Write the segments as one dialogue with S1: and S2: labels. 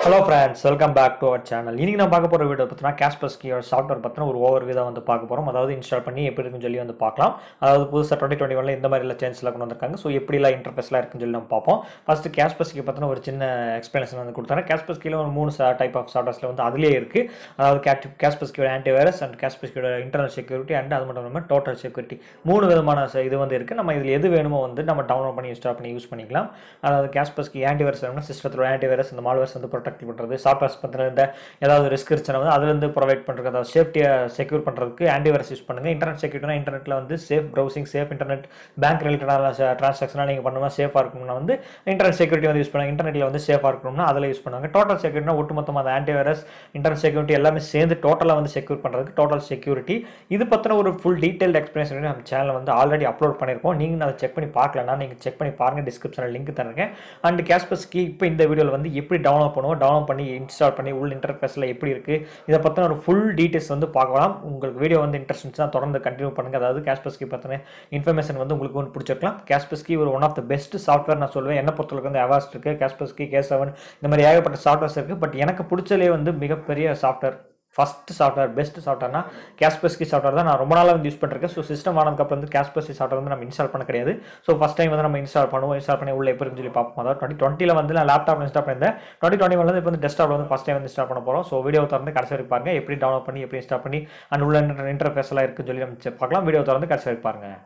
S1: Hello friends, welcome back to our channel. இன்னைக்கு நான் பார்க்க போற வீடியோ பார்த்தீங்கன்னா Kaspersky சாஃப்ட்வேர் பத்தின ஒரு ஓவர்வியூ தான் வந்து பார்க்க போறோம். அதாவது இன்ஸ்டால் பண்ணி எப்படி இருக்குன்னு சொல்லி வந்து பார்க்கலாம். அதாவது புதுசா 2021ல இந்த மாதிரி எல்லாம் சேஞ்சஸ்லாம் கொண்டு வந்திருக்காங்க. ஸோ எப்படிலாம் இன்டர்ஃபேஸ்லாம் இருக்குன்னு சொல்லி நம்ம பார்ப்போம். ஃபர்ஸ்ட் Kaspersky பத்தின ஒரு சின்ன எக்ஸ்பிளனேஷன் வந்து கொடுத்தாங்க. Kasperskyல ஒரு 3 டைப் ஆஃப் சாஃப்ட்வேர்ஸ்ல வந்து அதுலயே இருக்கு. அதாவது Kaspersky antivirus and Kaspersky internal security and அது மட்டும் இல்லாமல் டோட்டல் செக்யூரிட்டி 3 விதமான இது வந்து இருக்கு. நம்ம இதுல எது வேணுமோ வந்து நம்ம டவுன்லோட் பண்ணி இன்ஸ்டால் பண்ணி யூஸ் பண்ணிக்கலாம். அதாவது Kaspersky ஆன்டிவைரஸ் வேணும்னா சிஸ்டத்தோட ஆன்டிவைரஸ் இந்த மால்வேர்ஸ் வந்து ப்ரொடெக்ட் பண்ணுறது, சாஃப்ட்வேர்ஸ் பற்றின ஏதாவது ரிஸ்க் இருந்துச்சுன்னா வந்து அதுலேருந்து ப்ரொவைட் பண்ணுறது, அதாவது சேஃப்டியை செக்யூர் பண்ணுறதுக்கு ஆன்டிவைரஸ் யூஸ் பண்ணுங்கள். இன்டர்நெட் செக்யூரிட்டினா இன்டர்நெட்டில் வந்து safe browsing, safe internet, bank ரிலேட்டடான ட்ரான்சாக்ஷனாக நீங்கள் பண்ணணும்னா சேஃபாக இருக்கணும்னா வந்து இன்டர்நெட் செக்யூரிட்டி வந்து யூஸ் பண்ணுங்கள். இன்டர்நெட்டில் வந்து சேஃபாக இருக்கணும்னா அதில் யூஸ் பண்ணுவாங்க. டோட்டல் செக்யூரிட்டினா ஒட்டுமொத்தமாக அந்த ஆன்டிவைரஸ், இன்டர்நெட் செக்யூரிட்டி எல்லாமே சேர்ந்து டோட்டலாக வந்து செக்யூர் பண்ணுறதுக்கு டோட்டல் செக்யூரிட்டி. இது பற்றின ஒரு ஃபுல் டீட்டெயில்டு எக்ஸ்பிளேஷன் நம்ம சேனலில் வந்து ஆல்ரெடி அப்லோட் பண்ணியிருக்கோம். நீங்கள் அதை செக் பண்ணி பார்க்கலன்னா நீங்கள் செக் பண்ணி பாருங்கள், டிஸ்கிரிப்ஷனில் லிங்க் தருங்க. அண்ட் Kaspersky இப்போ இந்த வீடியோவில் வந்து எப்படி டவுன்லோட் பண்ணுவோம், டவுன்லோட் பண்ணி இன்ஸ்டால் பண்ணி உள்ள இன்டர்ஃபேஸில் எப்படி இருக்குது, இதை பற்றின ஒரு ஃபுல் டீட்டெயில்ஸ் வந்து பார்க்கலாம். உங்களுக்கு வீடியோ வந்து இன்ட்ரெஸ்ட் இருந்துச்சுன்னா தொடர்ந்து கண்டினியூ பண்ணுங்கள். அதாவது Kaspersky பற்றின இன்ஃபர்மேஷன் வந்து உங்களுக்கு வந்து பிடிச்சிருக்கலாம். Kaspersky ஒரு one of the best software நான் சொல்லுவேன். என்ன பொறுத்தவரைக்கும் வந்து அவாஸ்ட் இருக்குது, Kaspersky K7 இந்த மாதிரி ஏகப்பட்ட சாஃப்ட்வேர்ஸ் இருக்குது. பட் எனக்கு பிடிச்சலே வந்து மிகப்பெரிய சாஃப்ட்வேர், ஃபஸ்ட் சாஃப்ட்வேர், பெஸ்ட் சாஃப்ட்வேர்னா Kaspersky சாஃப்ட்வேர் தான் நான் ரொம்ப நாளாக வந்து யூஸ் பண்ணிருக்கேன். ஸோ சிஸ்டம் ஆனதுக்கப்புறம் வந்து Kaspersky சாஃப்ட்வேர் வந்து நம்ம இன்ஸ்டால் பண்ண கிடையாது. ஸோ ஃபஸ்ட் டைம் வந்து நம்ம இன்ஸ்டால் பண்ணுவோம். இன்ஸ்டால் பண்ணி உள்ள எப்படி இருக்குன்னு சொல்லி பார்ப்போம். அதாவது 2020ல் வந்து நான் லேப்டாப் இன்ஸ்டால் பண்ணியிருந்தேன். 2021 வந்து இப்போ வந்து டெஸ்க்டாப் வந்து ஃபஸ்ட் டைம் வந்து இன்ஸ்டால் பண்ண போகிறோம். ஸோ வீடியோ திறந்து கடைசி வரைக்கும் பாருங்க, எப்படி டவுன்லோட் பண்ணி எப்படி இன்ஸ்டால் பண்ணி அண்ட் உள்ள இன்டர்ஃபேஸ் எல்லாம் இருக்குன்னு சொல்லி நம்ம பார்க்கலாம். வீடியோ திறந்து கடைசி வரைக்கும் பாருங்க.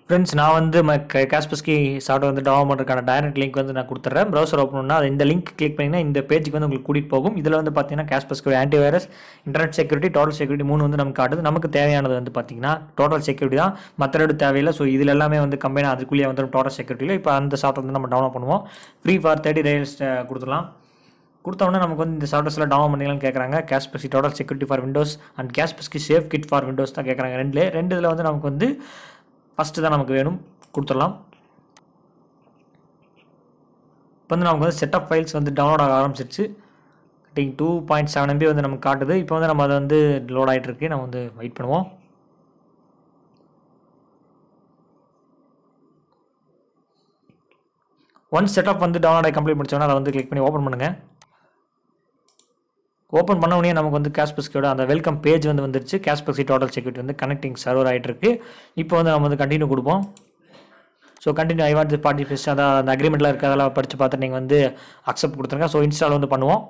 S1: ஃப்ரெண்ட்ஸ், நான் வந்து Kaspersky சாஃப்ட்வேர் வந்து டவுன்லோட் பண்ணுறதுக்கான டைரக்ட் லிங்க் வந்து நான் கொடுத்துட்றேன். ப்ரௌசர் ஓப்பன் பண்ணால் அது இந்த லிங்க் கிளிக் பண்ணிங்கன்னா இந்த பேஜுக்கு வந்து உங்களுக்கு கூட்டிகிட்டு போகும். இதில் வந்து பார்த்தீங்கன்னா Kaspersky antivirus, internet security, total security 3 வந்து நமக்கு காட்டுது. நமக்கு தேவையானது வந்து பார்த்தீங்கன்னா டோட்டல் செக்யூரிட்டி தான், மற்ற ரெண்டு தேவையில்லை. ஸோ இதில் எல்லாமே வந்து கம்பெனி அதுக்குள்ளேயே வந்து டோட்டல் செக்யூரிட்டியில் இப்போ அந்த சாஃப்ட்வேர் வந்து நம்ம டவுன்லோட் பண்ணுவோம். ஃப்ரீ ஃபார் 30 days கொடுத்துடலாம். கொடுத்தோன்னே நமக்கு வந்து இந்த சாஃப்ட்வேர்ஸில் டவுன்லோட் பண்ணிக்கலாம்னு கேட்குறாங்க. Kaspersky total security for Windows and Kaspersky safe kid for Windows தான் கேட்குறாங்க. ரெண்டு இதில் வந்து நமக்கு வந்து ஃபஸ்ட்டு தான் நமக்கு வேணும், கொடுத்துடலாம். இப்போ வந்து நமக்கு வந்து செட்டப் ஃபைல்ஸ் வந்து டவுன்லோட் ஆக ஆரம்பிச்சிருச்சு. 2.7 MB வந்து நமக்கு காட்டுது. இப்போ வந்து நம்ம அதை வந்து லோட் ஆகிட்டு இருக்கு. நம்ம வந்து வெயிட் பண்ணுவோம். ஒன்ஸ் செட்டப் வந்து டவுன்லோட் ஆகி கம்ப்ளீட் முடிச்சோன்னா அதை வந்து கிளிக் பண்ணி ஓப்பன் பண்ணுங்கள். ஓப்பன் பண்ண உடனே நமக்கு வந்து Kasperskyயோட அந்த வெல்கம் பேஜ் வந்து வந்துருச்சு. Kaspersky டோட்டல் செக்யூரிட்டி வந்து கனெக்டிங் சர்வர் ஆகிட்டு இருக்கு. இப்போ வந்து நம்ம வந்து கண்டினியூ கொடுப்போம். So continue I want party fest அதான் அந்த அக்ரிமெண்ட்டில் இருக்க அதெல்லாம் படித்து பார்த்து நீங்கள் வந்து அக்செப்ட் கொடுத்துருங்க. ஸோ இன்ஸ்டால் வந்து பண்ணுவோம்.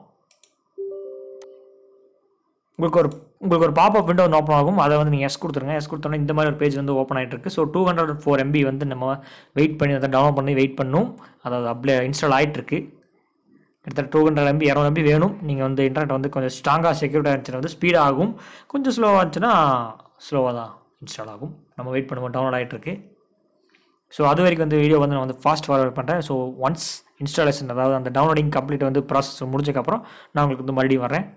S1: உங்களுக்கு ஒரு பாப்அப் விண்டோ வந்து ஓப்பன் ஆகும். அதை வந்து நீங்கள் எஸ் கொடுத்துருங்க. எஸ் கொடுத்தோன்னா இந்த மாதிரி ஒரு பேஜ் வந்து ஓப்பன் ஆகிட்டு இருக்கு. ஸோ 204 MB வந்து நம்ம வெயிட் பண்ணி அதை டவுன்லோட் பண்ணி வெயிட் பண்ணணும். அதாவது இன்ஸ்டால் ஆகிட்டு இருக்கு. கிட்டத்தட்ட 200 MB 200 MB வேணும். நீங்கள் வந்து இன்டர்நெட் வந்து கொஞ்சம் ஸ்ட்ராங்காக செக்யூரிட்டாக இருந்துச்சுன்னா வந்து ஸ்பீடாக ஆகும். கொஞ்சம் ஸ்லோவாக இருந்துச்சுன்னா ஸ்லோவாக தான் இன்ஸ்டால் ஆகும். நம்ம வெயிட் பண்ணுவோம். டவுன்லோட் ஆகிட்டு இருக்கு. ஸோ அது வரைக்கும் வந்து வீடியோ வந்து நான் வந்து ஃபாஸ்ட் ஃபார்வர்ட் பண்ணுறேன். ஸோ ஒன்ஸ் இன்ஸ்டாலேஷன் அதாவது அந்த டவுன்லோடிங் கம்ப்ளீட் வந்து ப்ராசஸ் முடிஞ்சதுக்கப்புறம் நான் உங்களுக்கு வந்து மறுபடியும் வரேன்.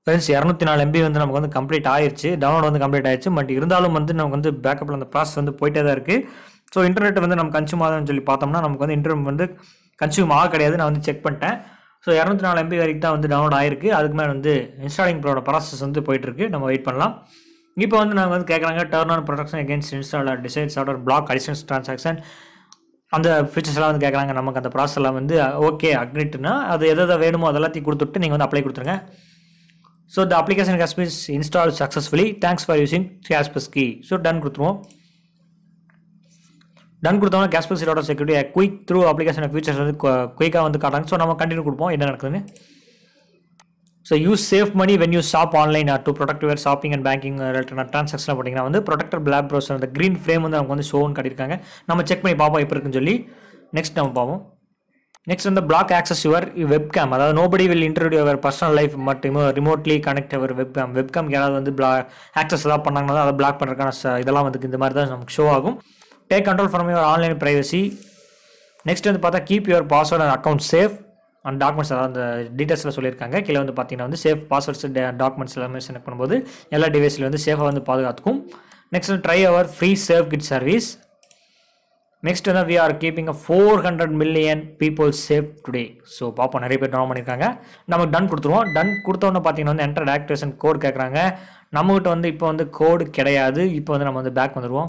S1: ஃப்ரெண்ட்ஸ், 204 MB வந்து நமக்கு வந்து கம்ப்ளீட் ஆயிடுச்சு. டவுன்லோட் வந்து கம்ப்ளீட் ஆயிடுச்சு. பட் இருந்தாலும் வந்து நமக்கு வந்து பேக்கப்பில் அந்த ப்ராசஸ் வந்து போயிட்டே தான் இருக்குது. ஸோ இன்டர்நெட் வந்து நம்ம கன்சியூம் ஆகுதுன்னு சொல்லி பார்த்தோம்னா நமக்கு வந்து இன்டர்நெட் வந்து கன்சியூம் ஆக கிடையாது. நான் வந்து செக் பண்ணிட்டேன். ஸோ 204 MB வரைக்கும் தான் வந்து டவுன்லோட் ஆயிருக்கு. அதுக்கு மேலே வந்து இன்ஸ்டாலிங் ப்ராசஸ் வந்து போயிட்டுருக்கு. நம்ம வெயிட் பண்ணலாம். இப்போ வந்து நாங்கள் வந்து கேட்குறாங்க turn on protection against installer decide software block additional transaction அந்த ஃபீச்சர்ஸ் எல்லாம் வந்து கேட்குறாங்க. நமக்கு அந்த ப்ராசஸ் எல்லாம் வந்து ஓகே அக்னிட்னா அது எதை வேணுமோ அதெல்லாத்தையும் கொடுத்துட்டு நீங்கள் வந்து அப்ளை கொடுத்துருங்க. So the application has been installed successfully. Thanks for using Kaspersky. So done கொடுத்துருவோம். டன் கொடுத்தோம்னா Kaspersky total security quick through application features வந்து குயிக்காக வந்து காட்டுறாங்க. ஸோ நம்ம கண்டினியூ கொடுப்போம் என்ன நடக்குதுன்னு. So use safe money when you shop online to protect your shopping and banking related transaction பார்த்தீங்கன்னா வந்து ப்ரொடெக்டர் பிளாக் ப்ரௌசர் அந்த க்ரீன் ஃப்ரேம் வந்து நமக்கு வந்து ஷோன்னு காட்டியிருக்காங்க. நம்ம செக் பண்ணி பார்ப்போம் எப்படி இருக்குன்னு சொல்லி. நெக்ஸ்ட் நம்ம பார்ப்போம். நெக்ஸ்ட் வந்து பிளாக் ஆக்சஸ் யுவர் வெப்கேம், அதாவது nobody will intrude your personal life மட்டும் ரிமோட்லி கனெக்ட் யுவர் வெப்கேம் யாராவது வந்து ஆக்சஸ் ஏதாவது பண்ணாங்கன்னா அதை பிளாக் பண்ணுறதுக்கான இதெல்லாம் வந்து இந்த மாதிரி தான் நமக்கு ஷோ ஆகும். Take control from your online privacy next வந்து பார்த்தா keep your password and account safe and documents அதாவது அந்த டீட்டெயில்ஸில் சொல்லியிருக்காங்க. கீழே வந்து பார்த்தீங்கன்னா வந்து சேஃப் பாஸ்வேர்ட்ஸ் டாக்குமெண்ட்ஸ் எல்லாமே செலக்ட் பண்ணும்போது எல்லா டிவைஸ்லையும் வந்து சேஃபாக வந்து பாதுகாத்துக்கும். நெக்ஸ்ட் வந்து try our free safe kit service. Next வந்து we are keeping 400 million people safe today. So பார்ப்போம், நிறைய பேர் டவுன் பண்ணியிருக்காங்க. நமக்கு டன் கொடுத்துருவோம். டன் கொடுத்தோன்னு பார்த்தீங்கன்னா வந்து என்டர் ஆக்டிவேஷன் கோட் கேட்குறாங்க. நம்மகிட்ட வந்து இப்போ வந்து கோடு கிடையாது. இப்போ வந்து நம்ம வந்து பேக் வந்துடுவோம்.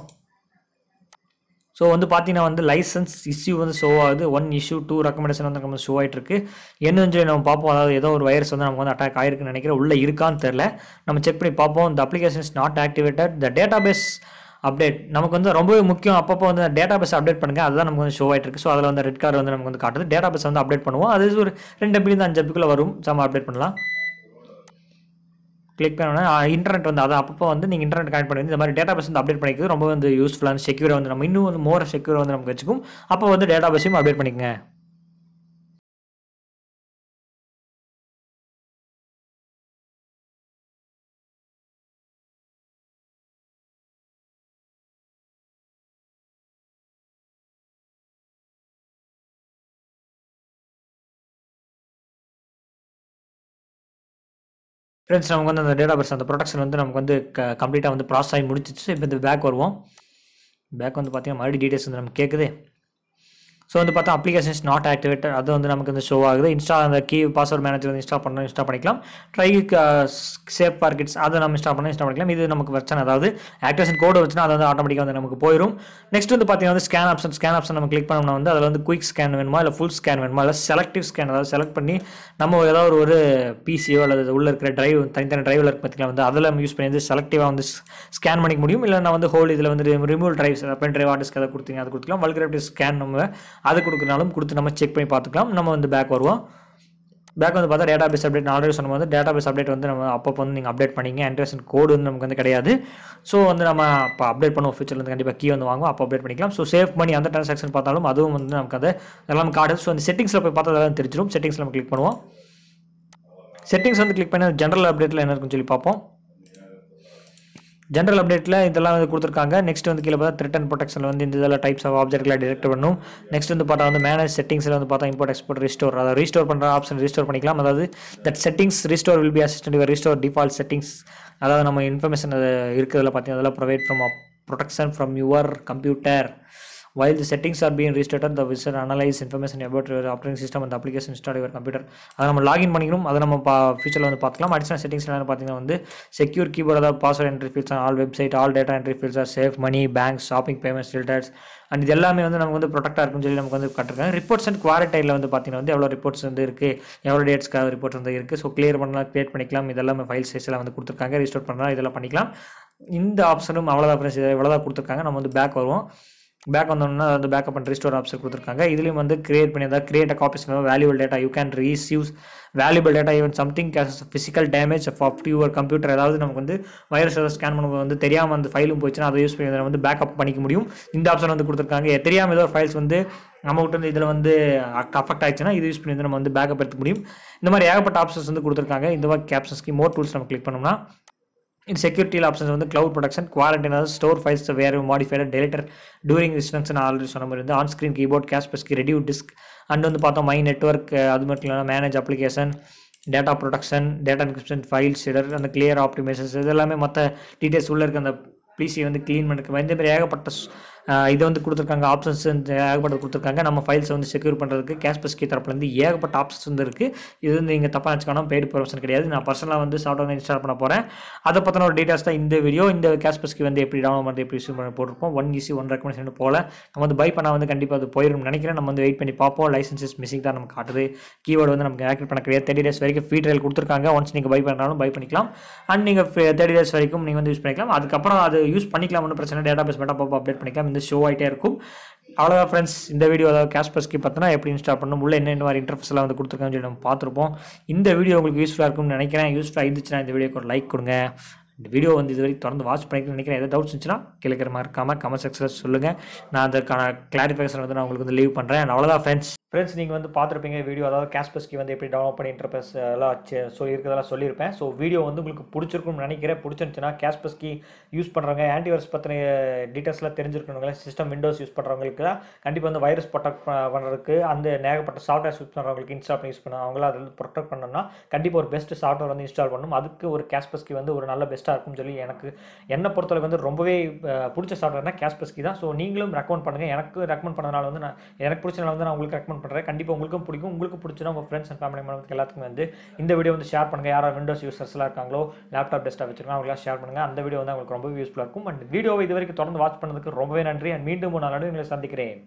S1: ஸோ வந்து பார்த்தீங்கன்னா வந்து லைசன்ஸ் இஷ்யூ வந்து ஷோ ஆகுது. 1 இஷ்யூ 2 ரெக்கமெண்டேஷன் வந்து நம்ம ஷோ ஆகிட்டு இருக்கு. என்னன்னு சொல்லி நம்ம பார்ப்போம். அதாவது ஏதோ ஒரு வைரஸ் வந்து நமக்கு வந்து அட்டாக் ஆயிருக்குன்னு நினைக்கிறேன். உள்ள இருக்கான்னு தெரியல. நம்ம செக் பண்ணி பார்ப்போம். இந்த application is not activated. The database update நமக்கு வந்து ரொம்பவே முக்கியம். அப்பப்போ வந்து டேட்டாபேஸ் அப்டேட் பண்ணுங்க. அதுதான் நமக்கு வந்து ஷோ ஆகிட்டு இருக்கு. ஸோ அதில் வந்து ரெட் கார்டு வந்து நமக்கு வந்து காட்டுது. டேட்டாபேஸ் வந்து அப்டேட் பண்ணுவோம். அது ஒரு 2 MB 5 MB வரும். நம்ம அப்டேட் பண்ணலாம். கிளிக் பண்ணோன்னா இன்டர்நெட் வந்து அதை அப்பப்போ வந்து நீங்கள் இன்டர்நெட் கனெக்ட் பண்ணி இந்த மாதிரி டேட்டாபேஸ் வந்து அப்டேட் பண்ணிக்கிறது ரொம்ப வந்து யூஸ்ஃபுல்லான செக்யூராக வந்து நம்ம இன்னும் வந்து மோர் செக்யூராக வந்து நமக்கு வச்சுக்கும். அப்போ வந்து டேட்டாபேஸையும் அப்டேட் பண்ணிக்கங்க. ஃப்ரெண்ட்ஸ் நமக்கு வந்து அந்த டேட்டாபேஸ் அந்த ப்ரொடக்ஷன் வந்து நமக்கு வந்து கம்ப்ளீட்டாக வந்து ப்ராசஸ் ஆகி முடிச்சிச்சு. இப்போ இந்த பேக் வருவோம். பேக் வந்து பார்த்தீங்கன்னா மறுபடியும் டீட்டெயில்ஸ் வந்து நமக்கு கேட்குது. ஸோ வந்து பார்த்தா அப்ளிகேஷன்ஸ் நாட் ஆக்டிவேட்டட் அது வந்து நமக்கு வந்து ஷோ ஆகுது. அந்த கீ பாஸ்வேர்ட் மேனேஜர் வந்து இன்ஸ்டால் பண்ணிக்கலாம். ட்ரை சேஃப் பாக்கெட்ஸ் அதை நம்ம இன்ஸ்டால் பண்ணிக்கலாம். இது நமக்கு பிரச்சனை. அதாவது ஆக்டிவேஷன் கோடு வச்சுன்னா அது வந்து ஆட்டோமேட்டிக்காக வந்து நமக்கு போயிடும். நெக்ஸ்ட் வந்து பார்த்தீங்கன்னா வந்து ஸ்கேன் ஆப்ஷன் நம்ம கிளிக் பண்ணோம்னா வந்து அதில் வந்து குயிக் ஸ்கேன் வேணுமா இல்லை ஃபுல் ஸ்கேன் வேணுமா இல்லை செலக்டிவ் ஸ்கேன் அதாவது செலக்ட் பண்ணி நம்ம ஏதாவது ஒரு பிசியோ அல்லது உள்ள இருக்கிற டிரைவ் தனித்தனி டிரைவில் இருக்க பார்த்தீங்கன்னா வந்து அதில் நம்ம யூஸ் பண்ணி வந்து செலக்டிவாக வந்து ஸ்கேன் பண்ணிக்க முடியும். இல்லை நான் வந்து ஹோல் இதில் வந்து ரிமூவல் டிரைவ்ஸ் பென் டிரைவ் ஆர்டிஸ்க்கு அதை கொடுத்தீங்க அது கொடுத்துக்கலாம். வல்கரேட்டிவ் ஸ்கேன் நம்ம அது கொடுக்குறனாலும் கொடுத்து நம்ம செக் பண்ணி பார்த்துக்கலாம். நம்ம வந்து பேக் வருவோம். பேக் வந்து பார்த்தா டேட்டாபேஸ் அப்டேட் ஆல்ரெடி சொன்ன வந்து டேட்டாபேஸ் அப்டேட் வந்து நம்ம அப்பப்போ வந்து நீங்கள் அப்டேட் பண்ணிங்க. ஆக்டிவேஷன் கோடு வந்து நமக்கு வந்து கிடையாது. ஸோ வந்து நம்ம இப்போ அப்டேட் பண்ணுவோம். ஃபியூச்சரில் வந்து கண்டிப்பாக கீ வந்து வாங்குவோம். அப்போ அப்டேட் பண்ணிக்கலாம். ஸோ சேவ் பண்ணி அந்த ட்ரான்சாக்ஷன் பார்த்தாலும் அதுவும் வந்து நமக்கு அதை எல்லாம் கார்டு. ஸோ அந்த செட்டிங்ஸில் போய் பார்த்தா அதெல்லாம் தெரிஞ்சிடும். செட்டிங்ஸில் நம்ம கிளிக் பண்ணுவோம். செட்டிங்ஸ் வந்து கிளிக் பண்ணி ஜென்ரல் அப்டேட்டில் என்ன இருக்குன்னு சொல்லி பார்ப்போம். ஜென்ரல் அப்டேட்டில் இதெல்லாம் வந்து கொடுத்துருக்காங்க. நெக்ஸ்ட் வந்து கீழே பார்த்தா த்ரெட் அண்ட் ப்ரொடெக்ஷனில் வந்து இந்த இதெல்லாம் டைப்ஸ் ஆஃப் ஆப்ஜெக்ட்லாம் டிடெக்ட் பண்ணும். நெக்ஸ்ட் வந்து பார்த்தா வந்து மேனேஜ் செட்டிங்ஸில் வந்து பார்த்தா இம்போர்ட் எக்ஸ்போர்ட் ரீஸ்டோர் அதாவது ரீஸ்டோர் பண்ணுற ஆப்ஷன் ரீஸ்டோர் பண்ணிக்கலாம். அதாவது that settings restore will be assistant your restore default settings அதாவது நம்ம இன்ஃபர்மேஷன் இருக்கிறதுல பார்த்தீங்கன்னா அதெல்லாம் provide from protection from your computer. While the settings are being restarted, the wizard analyze information about your operating system and the application installed your computer. அதை நம்ம login பண்ணிக்கணும். அதை நம்ம ஃபியூச்சரில் வந்து பார்த்துக்கலாம். அடிஷனல் செட்டிங்ஸ் என்ன பார்த்தீங்கன்னா வந்து செக்யூர் கீபோர்ட் அதாவது password entry fields all website all data entry fields are safe money banks shopping payments filters and இது எல்லாமே வந்து நமக்கு வந்து ப்ரொடெக்டாக இருக்குன்னு சொல்லி நமக்கு வந்து கட்டிருக்காங்க. ரிப்போர்ட்ஸ் அண்ட் குவாரண்டைனில் வந்து பார்த்தீங்கன்னா வந்து எவ்வளோ ரிப்போர்ட்ஸ் வந்து இருக்குது எவ்வளோ டேட்ஸ்க்காக ரிப்போர்ட்ஸ் வந்து இருக்குது. ஸோ கிளியர் பண்ணலாம் கிரியேட் பண்ணிக்கலாம். இதெல்லாமே ஃபைல் சைஸ்லாம் வந்து கொடுத்துருக்காங்க. ரீஸ்டோர் பண்ணலாம் இதெல்லாம் பண்ணிக்கலாம். இந்த ஆப்ஷனும் அவ்வளோதான் ஃப்ரெண்ட்ஸ். இவ்வளோதான் கொடுத்துருக்காங்க. நம்ம வந்து பேக் வருவோம். பேக் வந்தோம்னா வந்து பேக்கப் அண்ட் ரீஸ்டோர் ஆப்ஷன் கொடுத்துருக்காங்க. இதுலேயும் வந்து கிரியேட் பண்ணி அதாவது create a copies valuable data you can reuse valuable data even something physical damage of to your computer. அதாவது நமக்கு வந்து வைரஸ் ஏதாவது ஸ்கேன் பண்ணும்போது வந்து தெரியாமல் அந்த ஃபைலும் போச்சுன்னா அதை யூஸ் பண்ணி வந்து பேக்கப் பண்ணிக்க முடியும். இந்த ஆப்ஷன் வந்து கொடுத்துருக்காங்க. தெரியாமல் ஏதோ ஃபைல்ஸ் வந்து நம்ம விட்டு வந்து இதில் வந்து அஃபெக்ட் ஆயிடுச்சுன்னா இது யூஸ் பண்ணி வந்து நம்ம வந்து பேக்கப் எடுத்துக்க முடியும். இந்த மாதிரி ஏகப்பட்ட ஆப்ஷன்ஸ் வந்து கொடுத்துருக்காங்க. இந்த மாதிரி கேப்ஷன்ஸ்க்கு மோர் டூல்ஸ் நம்ம கிளிக் பண்ணோம்னா இந்த செக்யூரிட்டியில் ஆப்ஷன்ஸ் வந்து கிளவுட் ப்ரொடெக்ஷன் குவாரண்டைன் அதாவது ஸ்டோர் ஃபைல்ஸ் வேறு modified deleted during distance already சொன்ன மாதிரி வந்து ஆன் ஸ்க்ரீன் கீபோர்ட் காஸ்பெர்ஸ்கி ரெடியூ டிஸ்க் அண்ட் வந்து பார்த்தோம் மை நெட்ஒர்க் அது மட்டும் இல்லாமல் manage application data protection data encryption file shredder அந்த கிளியர் ஆப்டிமைசேஷன் இது எல்லாமே மற்ற டீட்டெயில்ஸ் உள்ள இருக்க அந்த பிசியை வந்து க்ளீன் பண்ணிருக்க இந்த மாதிரி ஏகப்பட்ட இது வந்து கொடுத்துருக்காங்க. ஆப்ஷன்ஸ் ஏகப்பட்ட கொடுத்துருக்காங்க. நம்ம ஃபைல்ஸை வந்து செக்யூர் பண்ணுறதுக்கு காஸ்பெர்ஸ்கி தரப்புலேருந்து ஏகப்பட்ட ஆப்ஷன்ஸ் வந்து இருக்குது. இது வந்து நீங்கள் தப்பாக நினச்சிக்கணும் பெய்டு ப்ரொஃபஷன் கிடையாது. நான் பர்சனலாக வந்து சாஃப்ட்வேர் இன்ஸ்டால் பண்ண போகிறேன். அதை பற்றின ஒரு டீட்டெயில்ஸ் தான் இந்த வீடியோ. இந்த காஸ்பெர்ஸ்கி வந்து எப்படி டவுன்லோட் பண்ணுறது எப்படி யூஸ் பண்ணி போட்டிருப்போம். 1 ஈஸி 1 ரெக்கமெண்டேஷன் போல் நம்ம வந்து பை பண்ணால் வந்து கண்டிப்பாக அது போயிடும் நினைக்கிறேன். நம்ம வந்து வெயிட் பண்ணி பார்ப்போம். லைசன்ஸஸ் மிஸ்ஸிங் தான் நமக்கு காட்டுது. கீவேர்டு வந்து நமக்கு ஆக்டிவேட் பண்ண கிடையாது. 30 days வரைக்கும் ஃப்ரீ ட்ரையல் கொடுத்துருக்காங்க. ஒன்ஸ் நீங்கள் பை பண்ணாலும் பை பண்ணிக்கலாம். அண்ட் நீங்கள் 30 days வரைக்கும் நீங்கள் வந்து யூஸ் பண்ணிக்கலாம். அதுக்கப்புறம் அது யூஸ் பண்ணிக்கலாம் ஒன்றும் பிரச்சனை. டேட்டாபேஸ் மட்டும் அப்போ அப்டேட் பண்ணிக்கலாம். இந்த ஷோ ஆகிட்டே இருக்கும். அவ்வளோதான் ஃப்ரெண்ட்ஸ். இந்த வீடியோ அதாவது காஸ்பெர்ஸ்கி பார்த்தோன்னா எப்படி இன்ஸ்டால் பண்ணணும் உள்ள என்ன மாதிரி இன்டர்ஃபேஸ்லாம் வந்து கொடுத்துருக்காங்கன்னு சொல்லி நம்ம பார்த்துருப்போம். இந்த வீடியோ உங்களுக்கு யூஸ்ஃபுல்லாக இருக்கும்னு நினைக்கிறேன். யூஸ்ஃபுல்லாக இருந்துச்சுன்னா இந்த வீடியோக்கு ஒரு லைக் கொடுங்க. இந்த வீடியோ வந்து இது வரைக்கும் தொடர்ந்து வாட்ச் பண்ணிக்கணும்னு நினைக்கிறேன். எதாவது டவுட்ஸ் இருந்துச்சுன்னா கேட்குற மாதிரி இருக்காமல் கமெண்ட் செக்ஷனில் சொல்லுங்கள். நான் அதற்கான கிளாரிஃபிகேஷன் வந்து நான் உங்களுக்கு வந்து லீவ் பண்ணுறேன். அவ்வளோதான் ஃப்ரெண்ட்ஸ். ஃப்ரெண்ட்ஸ் நீங்கள் வந்து பார்த்துருப்பீங்க வீடியோ, அதாவது காஸ்பெர்ஸ்கி வந்து எப்படி டெவலப் பண்ணி இன்டர்ஃபேஸ் எல்லாம் இருக்கிறதெல்லாம் சொல்லியிருப்பேன். ஸோ வீடியோ வந்து உங்களுக்கு பிடிச்சிருக்கும்னு நினைக்கிறேன். பிடிச்சிருந்துச்சுன்னா காஸ்பெர்ஸ்கி யூஸ் பண்ணுறவங்க, ஆன்டிவைரஸ் பற்றின டீட்டெயில்ஸ்லாம் தெரிஞ்சிருக்கணுங்களே, சிஸ்டம் விண்டோஸ் யூஸ் பண்ணுறவங்களுக்கு தான் கண்டிப்பாக வந்து வைரஸ் ப்ரொடெக்ட் பண்ணுறதுக்கு அந்த ஏகப்பட்ட சாஃப்ட்வேர்ஸ் யூஸ் பண்ணுறவங்களுக்கு இன்ஸ்டால் பண்ணி யூஸ் பண்ண அவங்கள அதில் ப்ரொடெக்ட் பண்ணணும்னா கண்டிப்பாக ஒரு பெஸ்ட் சாஃப்ட்வேர் வந்து இன்ஸ்டால் பண்ணணும். அதுக்கு ஒரு காஸ்பெர்ஸ்கி வந்து ஒரு நல்ல பெஸ்ட்டாக இருக்கும்னு சொல்லி என்னை பொறுத்தளவுக்கு வந்து ரொம்பவே பிடிச்ச சாஃப்ட்வேர்னா காஸ்பெர்ஸ்கி தான். ஸோ நீங்களும் ரெக்கமெண்ட் பண்ணுங்கள். எனக்கு ரெக்கமெண்ட் பண்ணதுனால வந்து எனக்கு பிடிச்சனால வந்து நான் உங்களுக்கு ரெக்கமெண்ட் பண்ணுறேன். கண்டிப்பாக உங்களுக்கும் பிடிக்கும். உங்களுக்கு பிடிச்சனா உங்கள் ஃப்ரெண்ட்ஸ் அண்ட் ஃபேமிலி மெம்பர்ஸ்க்கு எல்லாத்துக்கும் வந்து இந்த வீடியோ வந்து ஷேர் பண்ணுங்கள். யாராவது விண்டோஸ் யூசர்ஸ்லாம் இருக்காங்களோ, லேப்டாப் டெஸ்க்டாப் வச்சிருக்காங்க, அவங்களாம் ஷேர் பண்ணுங்கள். அந்த வீடியோ வந்து உங்களுக்கு ரொம்ப யூஸ்ஃபுல்லாக இருக்கும். அண்ட் வீடியோவை இது வரைக்கும் தொடர்ந்து வாட்ச் பண்ணதுக்கு ரொம்பவே நன்றி. அண்ட் மீண்டும் ஒரு நாள் உங்களை சந்திக்கிறேன்.